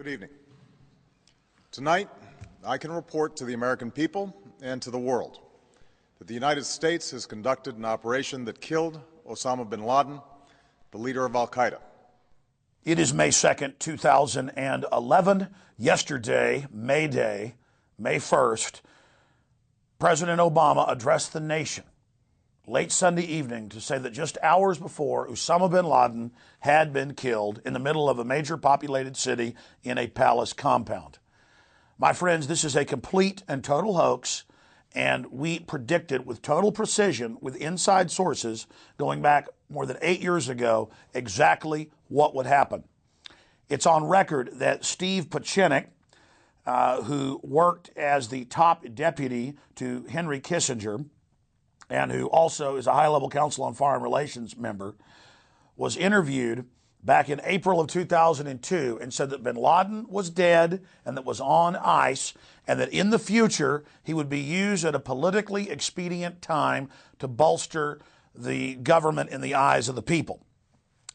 Good evening. Tonight, I can report to the American people and to the world that the United States has conducted an operation that killed Osama bin Laden, the leader of al-Qaeda. It is May 2nd, 2011. Yesterday, May Day, May 1st, President Obama addressed the nation late Sunday evening to say that just hours before, Osama bin Laden had been killed in the middle of a major populated city in a palace compound. My friends, this is a complete and total hoax, and we predicted with total precision, with inside sources, going back more than 8 years ago, exactly what would happen. It's on record that Steve Pieczenik, who worked as the top deputy to Henry Kissinger, and who also is a high-level Council on Foreign Relations member, was interviewed back in April of 2002 and said that bin Laden was dead and that was on ice, and that in the future he would be used at a politically expedient time to bolster the government in the eyes of the people.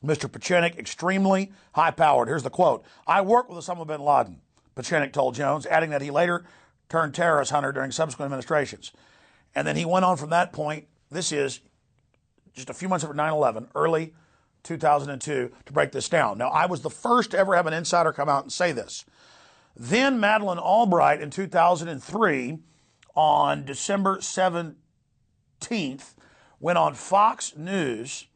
Mr. Pieczenik, extremely high-powered. Here's the quote. "I worked with Osama bin Laden," Pieczenik told Jones, adding that he later turned terrorist hunter during subsequent administrations. And then he went on from that point. This is just a few months after 9/11, early 2002, to break this down. Now, I was the first to ever have an insider come out and say this. Then Madeleine Albright in 2003, on December 17th, went on Fox News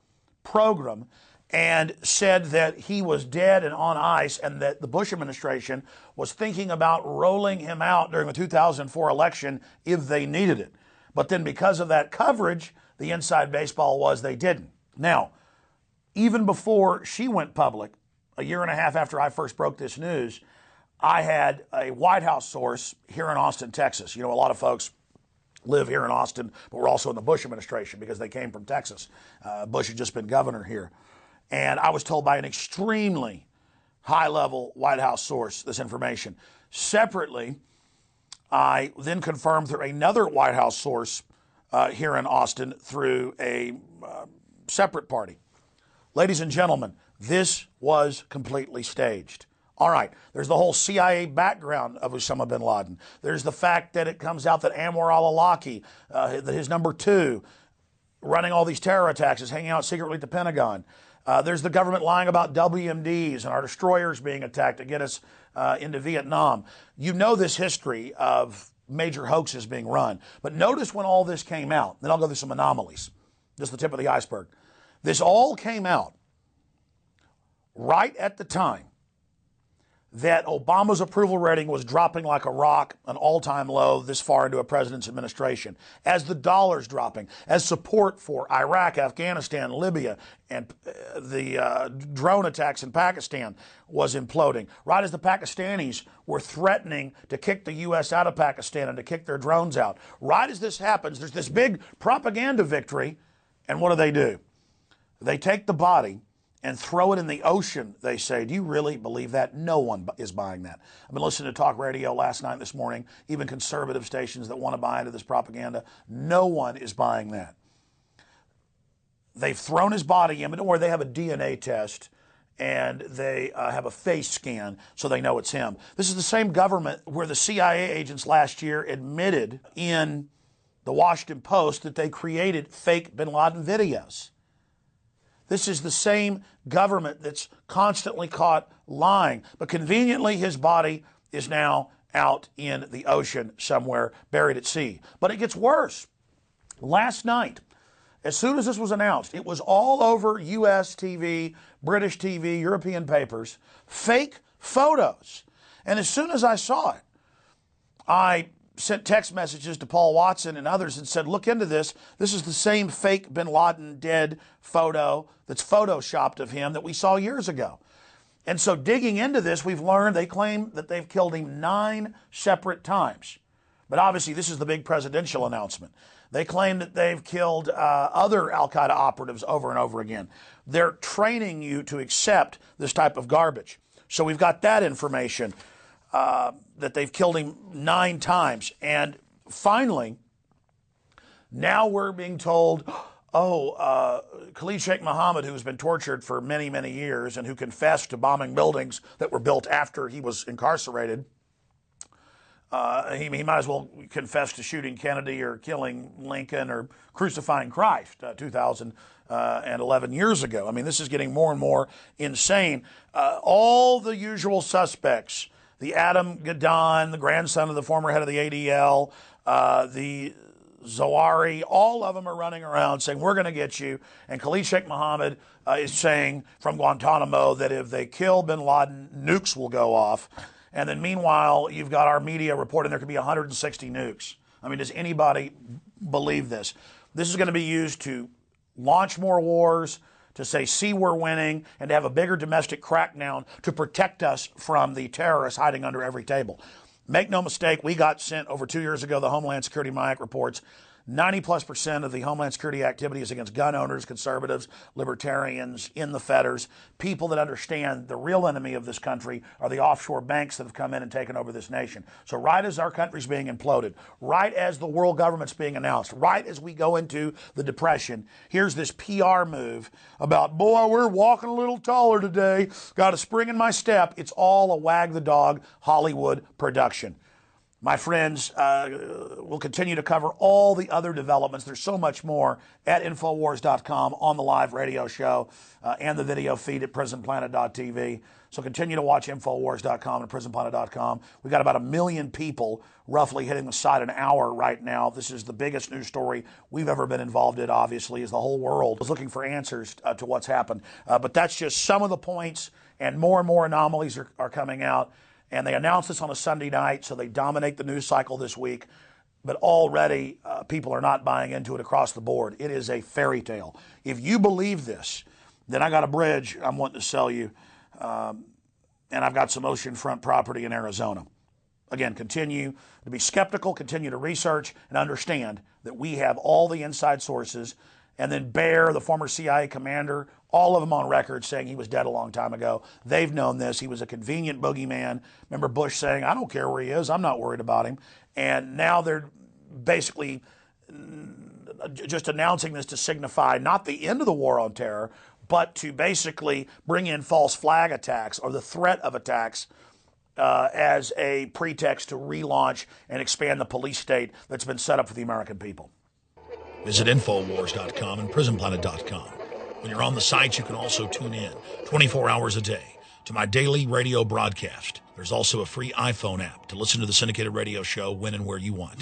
program and said that he was dead and on ice, and that the Bush administration was thinking about rolling him out during the 2004 election if they needed it. But then because of that coverage, the inside baseball was they didn't. Now, even before she went public, a year and a half after I first broke this news, I had a White House source here in Austin, Texas. You know, a lot of folks live here in Austin, but we're also in the Bush administration because they came from Texas. Bush had just been governor here. And I was told by an extremely high-level White House source this information. Separately, I then confirmed through another White House source here in Austin through a separate party. Ladies and gentlemen, this was completely staged. All right, there's the whole CIA background of Osama bin Laden. There's the fact that it comes out that Anwar al-Awlaki, his number two, running all these terror attacks, is hanging out secretly at the Pentagon. There's the government lying about WMDs and our destroyers being attacked to get us into Vietnam. You know this history of major hoaxes being run. But notice when all this came out, then I'll go through some anomalies, just the tip of the iceberg. This all came out right at the time that Obama's approval rating was dropping like a rock, an all-time low this far into a president's administration, as the dollar's dropping, as support for Iraq, Afghanistan, Libya, and the drone attacks in Pakistan was imploding, right as the Pakistanis were threatening to kick the U.S. out of Pakistan and to kick their drones out. Right as this happens, there's this big propaganda victory, and what do? They take the body and throw it in the ocean, they say. Do you really believe that? No one is buying that. I've been listening to talk radio last night, this morning, even conservative stations that want to buy into this propaganda. No one is buying that. They've thrown his body in, but don't worry, they have a DNA test, and they have a face scan so they know it's him. This is the same government where the CIA agents last year admitted in the Washington Post that they created fake bin Laden videos. This is the same government that's constantly caught lying. But conveniently, his body is now out in the ocean somewhere, buried at sea. But it gets worse. Last night, as soon as this was announced, it was all over U.S. TV, British TV, European papers, fake photos. And as soon as I saw it, I sent text messages to Paul Watson and others and said, look into this. This is the same fake bin Laden dead photo that's photoshopped of him that we saw years ago. And so digging into this, we've learned they claim that they've killed him 9 separate times. But obviously, this is the big presidential announcement. They claim that they've killed other al-Qaeda operatives over and over again. They're training you to accept this type of garbage. So we've got that information. That they've killed him 9 times. And finally, now we're being told, Khalid Sheikh Mohammed, who's been tortured for many, many years and who confessed to bombing buildings that were built after he was incarcerated, he might as well confess to shooting Kennedy or killing Lincoln or crucifying Christ 2011 years ago. I mean, this is getting more and more insane. All the usual suspects, the Adam Gadon, the grandson of the former head of the ADL, the Zawahiri, all of them are running around saying, we're going to get you. And Khalid Sheikh Mohammed is saying from Guantanamo that if they kill bin Laden, nukes will go off. And then meanwhile, you've got our media reporting there could be 160 nukes. I mean, does anybody believe this? This is going to be used to launch more wars, to say, see, we're winning, and to have a bigger domestic crackdown to protect us from the terrorists hiding under every table. Make no mistake, we got sent over 2 years ago, the Homeland Security MIAC reports, 90+% of the Homeland Security activity is against gun owners, conservatives, libertarians, in the fetters, people that understand the real enemy of this country are the offshore banks that have come in and taken over this nation. So right as our country's being imploded, right as the world government's being announced, right as we go into the Depression, here's this PR move about, boy, we're walking a little taller today, got a spring in my step. It's all a wag the dog Hollywood production. My friends, we'll continue to cover all the other developments. There's so much more at Infowars.com, on the live radio show, and the video feed at PrisonPlanet.tv. So continue to watch Infowars.com and PrisonPlanet.com. We've got about 1 million people roughly hitting the site an hour right now. This is the biggest news story we've ever been involved in, obviously, as the whole world is looking for answers to what's happened. But that's just some of the points, and more anomalies are coming out. And they announced this on a Sunday night, so they dominate the news cycle this week. But already people are not buying into it across the board. It is a fairy tale. If you believe this, then I got a bridge I'm wanting to sell you. And I've got some oceanfront property in Arizona. Again, continue to be skeptical, continue to research, and understand that we have all the inside sources. And then Baer, the former CIA commander, all of them on record saying he was dead a long time ago. They've known this. He was a convenient boogeyman. Remember Bush saying, I don't care where he is. I'm not worried about him. And now they're basically just announcing this to signify not the end of the war on terror, but to basically bring in false flag attacks or the threat of attacks as a pretext to relaunch and expand the police state that's been set up for the American people. Visit Infowars.com and PrisonPlanet.com. When you're on the site, you can also tune in 24 hours a day to my daily radio broadcast. There's also a free iPhone app to listen to the syndicated radio show when and where you want.